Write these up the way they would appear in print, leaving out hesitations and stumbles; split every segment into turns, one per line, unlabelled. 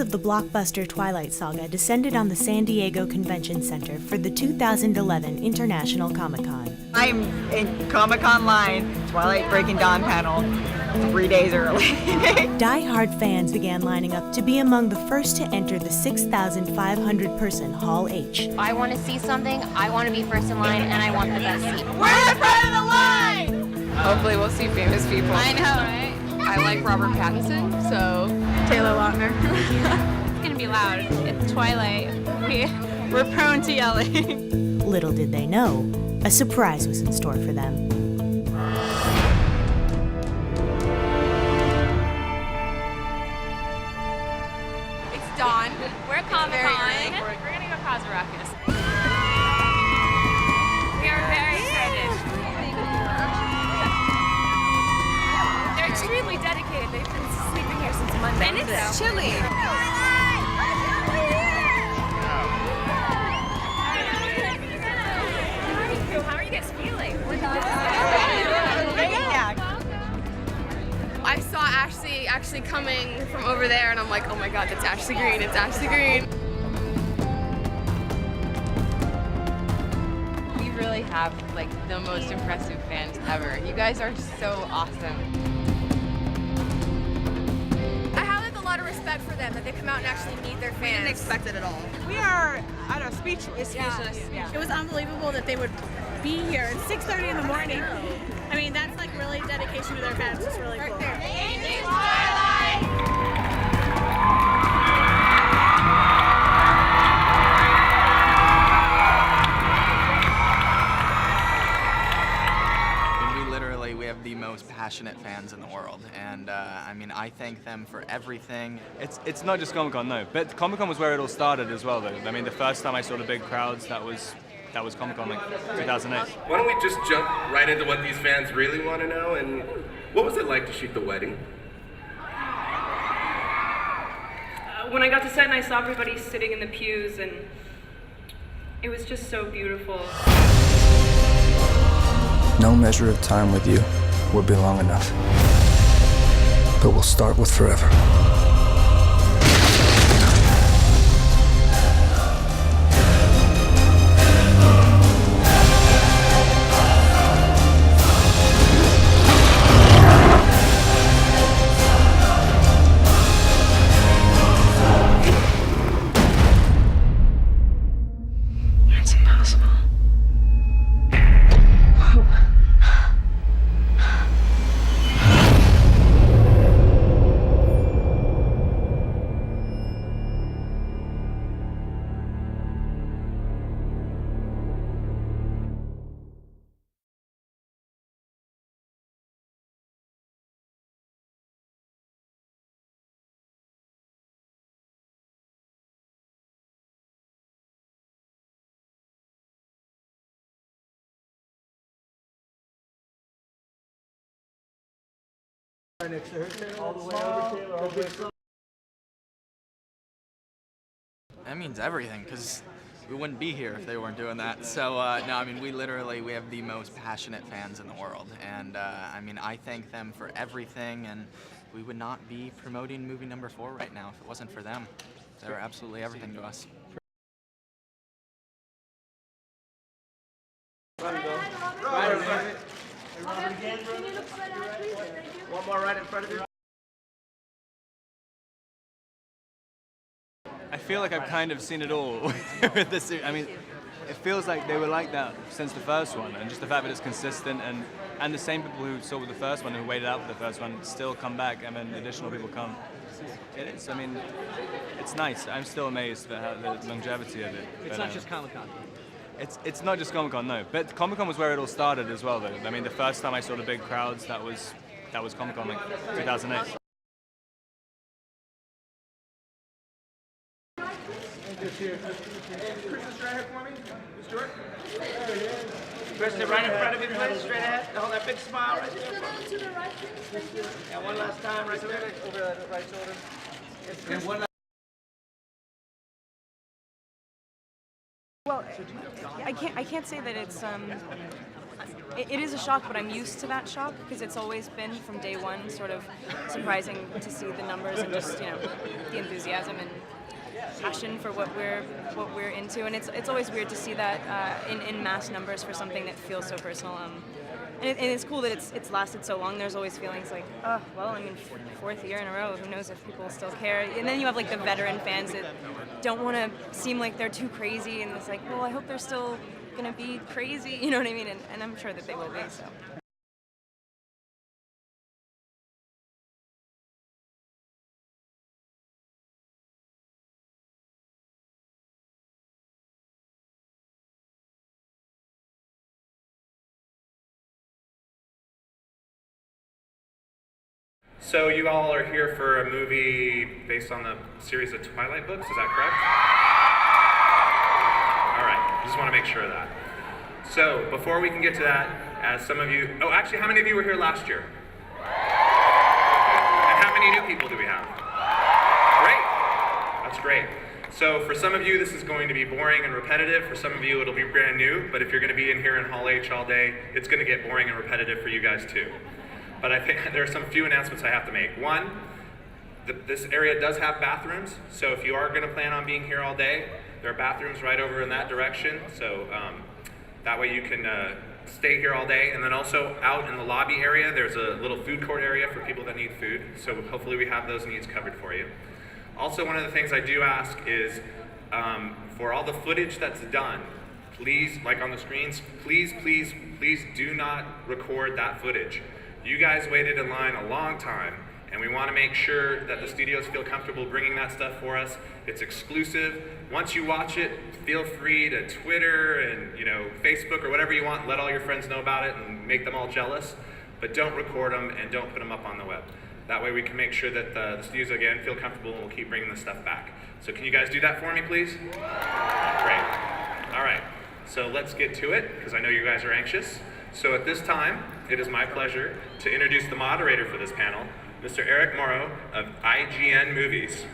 of the blockbuster Twilight Saga descended on the San Diego Convention Center for the 2011 International Comic-Con.
I'm in Comic-Con line, Twilight Breaking Dawn panel, 3 days early.
Die-hard fans began lining up to be among the first to enter the 6,500-person Hall H.
I want to see something, I want to be first in line, and I want the best seat.
We're in the front of the line!
Hopefully we'll see famous people.
I know, right?
I like Robert Pattinson, so
Taylor Lautner.
It's gonna be loud. It's Twilight. We're prone to yelling.
Little did they know, a surprise was in store for them.
it's dawn.
We're at Comic-Con. We're gonna go cause a ruckus. We are very excited. They're extremely dedicated. They've been sleeping here since Monday.
And it's chilly.
How are you guys feeling?
I saw Ashley actually coming from over there, and I'm like, oh my god, that's Ashley Green, it's Ashley Green. We really have like the most impressive fans ever. You guys are so awesome.
I have like a lot of respect for them that they come out and actually meet their fans.
We didn't expect it at all.
We are, I don't know, speechless. Yeah. It was unbelievable that they would be here at 6:30 in the morning. I mean, that's like really dedication to their fans. It's really cool.
We have the most passionate fans in the world, and I mean, I thank them for everything.
It's not just Comic-Con, no, but Comic-Con was where it all started as well, though. I mean, the first time I saw the big crowds, that was Comic-Con, like 2008.
Why don't we just jump right into what these fans really want to know, and what was it like to shoot the wedding?
When I got to set and I saw everybody sitting in the pews, and it was just so beautiful.
No measure of time with you would be long enough. But we'll start with forever.
It's impossible.
That means everything, because we wouldn't be here if they weren't doing that. So, no, I mean, we have the most passionate fans in the world, and I mean, I thank them for everything, and we would not be promoting movie number 4 right now if it wasn't for them. They're absolutely everything to us.
One more right in front of you.
I feel like I've kind of seen it all with this series. I mean, it feels like they were like that since the first one, and just the fact that it's consistent, and the same people who saw the first one, who waited out for the first one, still come back, and then additional people come. It is, I mean, it's nice. I'm still amazed at how the longevity of it.
It's not just Comic-Con.
It's not just Comic-Con, no, but Comic-Con was where it all started as well, though. I mean, the first time I saw the big crowds, that was Comic-Con, like 2008.
Kristen, right in front of you, please, straight ahead. Hold that big smile right there. To the right, please. Thank you. Yeah, one last time, right there. Over that right shoulder. And one last.
Well, I can't say that it's
it is a shock, but I'm used to that shock because it's always been from day one sort of surprising to see the numbers and just the enthusiasm and passion for what we're into, and it's always weird to see that in mass numbers for something that feels so personal. And it's cool that it's lasted so long. There's always feelings like, oh, well, I mean, 4th year in a row, who knows if people still care. And then you have like the veteran fans that don't want to seem like they're too crazy, and it's like, well, I hope they're still going to be crazy, you know what I mean? And I'm sure that they will be, so.
So you all are here for a movie based on the series of Twilight books, is that correct? All right, just want to make sure of that. So before we can get to that, as some of you, actually, how many of you were here last year? And how many new people do we have? Great, that's great. So for some of you, this is going to be boring and repetitive. For some of you, it'll be brand new, but if you're going to be in here in Hall H all day, it's going to get boring and repetitive for you guys too. But I think there are some few announcements I have to make. One, this area does have bathrooms, so if you are going to plan on being here all day, there are bathrooms right over in that direction, so that way you can stay here all day. And then also out in the lobby area, there's a little food court area for people that need food, so hopefully we have those needs covered for you. Also, one of the things I do ask is for all the footage that's done, please, like on the screens, please do not record that footage. You guys waited in line a long time, and we want to make sure that the studios feel comfortable bringing that stuff for us. It's exclusive. Once you watch it, feel free to Twitter and Facebook or whatever you want. Let all your friends know about it and make them all jealous. But don't record them and don't put them up on the web. That way we can make sure that the studios, again, feel comfortable and we'll keep bringing this stuff back. So can you guys do that for me, please? Great. All right. So let's get to it, because I know you guys are anxious. So at this time, it is my pleasure to introduce the moderator for this panel, Mr. Eric Morrow of IGN Movies.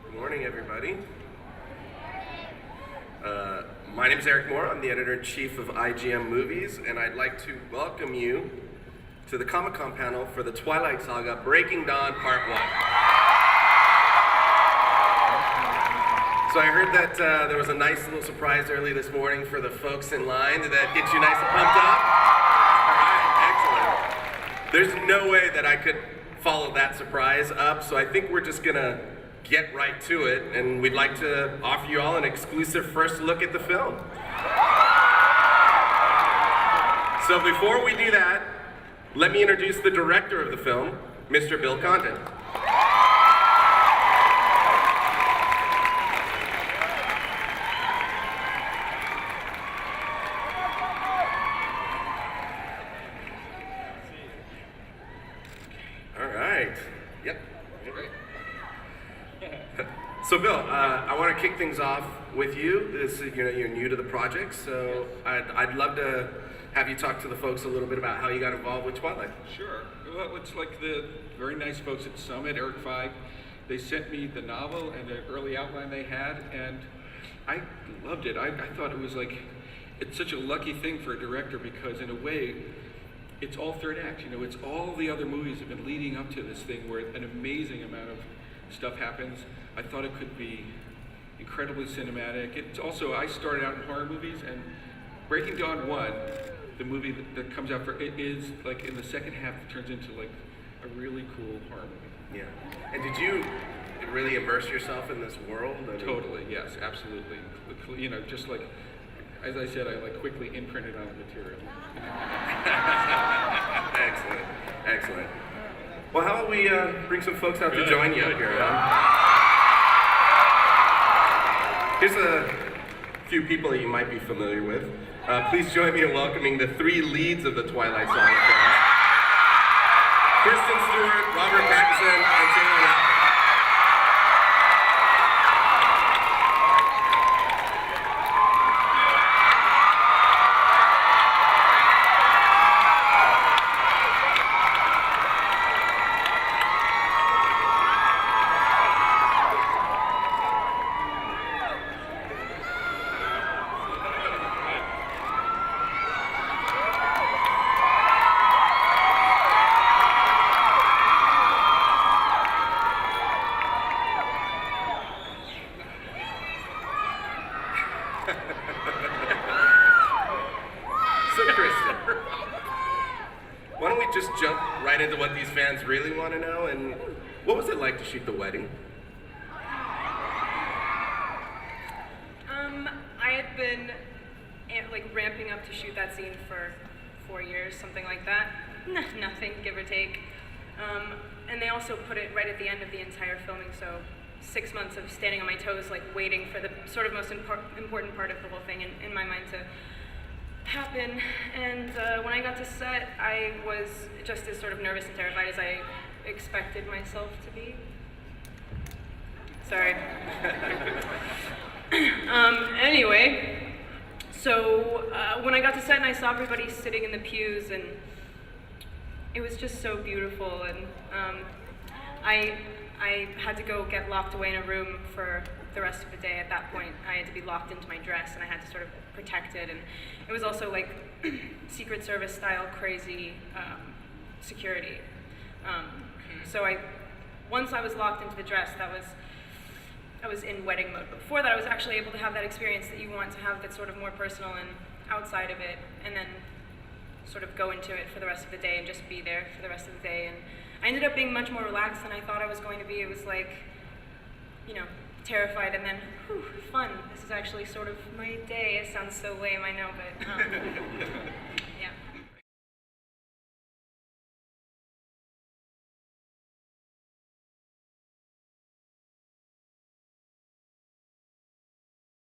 Good morning, everybody. My name is Eric Moore. I'm the editor-in-chief of IGN Movies, and I'd like to welcome you to the Comic-Con panel for the Twilight Saga Breaking Dawn Part 1. So I heard that there was a nice little surprise early this morning for the folks in line. Did that get you nice and pumped up? All right, excellent. There's no way that I could follow that surprise up, so I think we're just gonna get right to it, and we'd like to offer you all an exclusive first look at the film. So before we do that, let me introduce the director of the film, Mr. Bill Condon. All right. Yep. So Bill, I want to kick things off with you. You're new to the project, so I'd love to have you talk to the folks a little bit about how you got involved with Twilight.
Sure. Well, it's like the very nice folks at Summit, Eric Feig, they sent me the novel and the early outline they had, and I loved it. I thought it was like, it's such a lucky thing for a director because in a way, it's all third act. It's all the other movies have been leading up to this thing where an amazing amount of stuff happens. I thought it could be incredibly cinematic. It's also, I started out in horror movies, and Breaking Dawn 1, the movie that comes out it is like in the second half it turns into like a really cool horror movie.
Yeah. And did you really immerse yourself in this world?
Totally, yes, absolutely. Just like, as I said, I quickly imprinted on the material.
Excellent, excellent. Well, how about we bring some folks out to join you up here? Here's a few people that you might be familiar with. Please join me in welcoming the three leads of the Twilight Saga films. Kristen Stewart, Robert Pattinson, and Lautner. right into what these fans really want to know. And what was it like to shoot the wedding?
I had been like ramping up to shoot that scene for 4 years, something like that. Nothing, give or take. And they also put it right at the end of the entire filming, so 6 months of standing on my toes, like waiting for the sort of most important part of the whole thing in my mind to happen. And when I got to set, I was just as sort of nervous and terrified as I expected myself to be. Sorry. Anyway, so when I got to set and I saw everybody sitting in the pews, and it was just so beautiful, and I had to go get locked away in a room for the rest of the day. At that point, I had to be locked into my dress, and I had to sort of protect it, and it was also like Secret Service style crazy security. So once I was locked into the dress, I was in wedding mode. But before that, I was actually able to have that experience that you want to have, that's sort of more personal and outside of it, and then sort of go into it for the rest of the day and just be there for the rest of the day. And I ended up being much more relaxed than I thought I was going to be. It was like, you know, terrified and then, whew, fun. This is actually sort of my day. It sounds so lame, I know, but